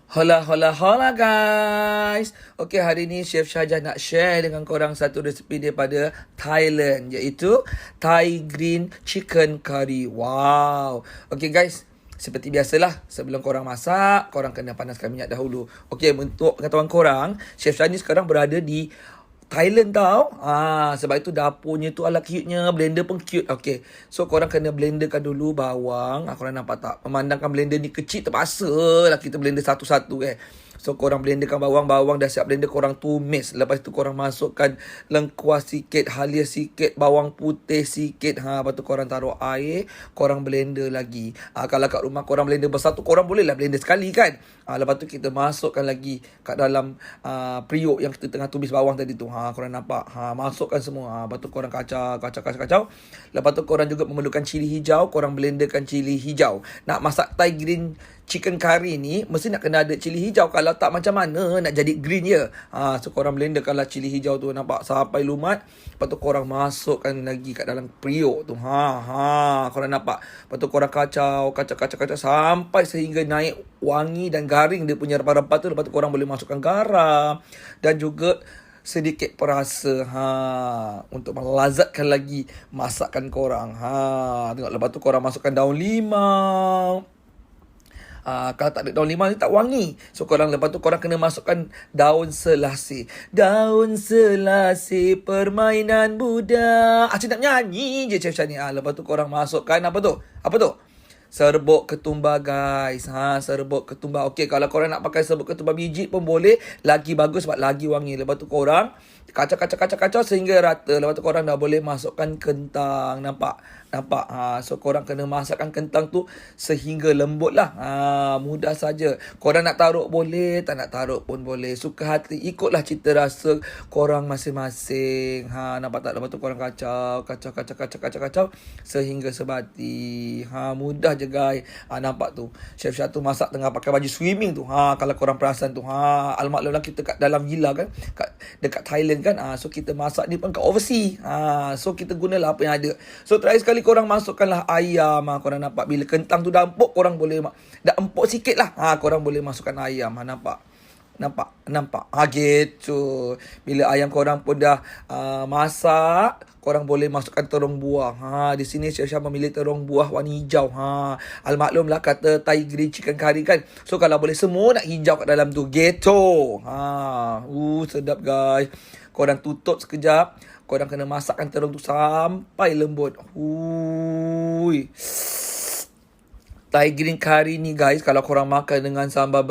Hola, hola, hola guys. Okay, hari ni Chef Syahjah nak share dengan korang satu resipi daripada Thailand, iaitu Thai Green Chicken Curry. Wow. Okay guys, seperti biasalah, sebelum korang masak, korang kena panaskan minyak dahulu. Okay, untuk pengetahuan korang, Chef Syah ni sekarang berada di Thailand tau. Sebab itu dapurnya tu ala cute-nya, blender pun cute. Okay, so korang kena blenderkan dulu bawang. Korang nampak tak? Memandangkan blender ni kecil, terpaksa lah kita blender satu-satu So korang blenderkan bawang dah siap blender, korang tumis. Lepas tu korang masukkan lengkuas sikit, halia sikit, bawang putih sikit. Lepas tu korang taruh air, korang blender lagi. Kalau kat rumah korang blender besar tu, korang boleh lah blender sekali kan. Lepas tu kita masukkan lagi kat dalam periuk yang kita tengah tumis bawang tadi tu. Korang nampak? Masukkan semua. Lepas tu korang kacau. Lepas tu korang juga memerlukan cili hijau, korang blenderkan cili hijau. Nak masak Thai green chicken curry ni mesti nak kena ada cili hijau. Kalau tak, macam mana nak jadi green je. So korang blenderkanlah cili hijau tu, nampak, sampai lumat. Lepas tu korang masukkan lagi kat dalam periuk tu. Korang nampak. Lepas tu korang kacau sampai sehingga naik wangi dan garing dia punya rempah-rempah tu. Lepas tu korang boleh masukkan garam dan juga sedikit perasa untuk melazatkan lagi masakan korang. Tengok, lepas tu korang masukkan daun limau. Kalau tak ada daun limau ni tak wangi. So korang lepas tu korang kena masukkan daun selasih. Daun selasih permainan budak. Cik nak nyanyi je Chef Syah ni. Lepas tu korang masukkan apa tu? Serbuk ketumbar guys. Serbuk ketumbar. Okey, kalau korang nak pakai serbuk ketumbar biji pun boleh. Lagi bagus sebab lagi wangi. Lepas tu korang kacau sehingga rata. Lepas tu korang dah boleh masukkan kentang. Nampak? So korang kena masakkan kentang tu sehingga lembut lah. Mudah saja. Korang nak taruh boleh, tak nak taruh pun boleh. Suka hati, ikutlah cita rasa korang masing-masing. Nampak tak? Lepas tu korang kacau sehingga sebati. Mudah je guys. Nampak tu, Chef Syah tu masak tengah pakai baju swimming tu. Kalau korang perasan tu. Almaklumlah kita kat dalam villa kan, dekat Thailand kan. So kita masak ni pun kat overseas. So kita gunalah apa yang ada. So terakhir sekali korang masukkanlah ayam. Korang nampak bila kentang tu dah empuk, korang boleh dah empuk sikit lah. Korang boleh masukkan ayam. Nampak? Gitu. Bila ayam korang pun dah masak, korang boleh masukkan terung buah. Di sini Chef Syah memilih terung buah warna hijau. Almaklumlah kata Thai green chicken curry kan. So kalau boleh semua nak hijau kat dalam tu. Gitu. Sedap guys. Korang tutup sekejap. Korang kena masakkan terung tu sampai lembut. Thai green curry ni guys, kalau korang makan dengan sambal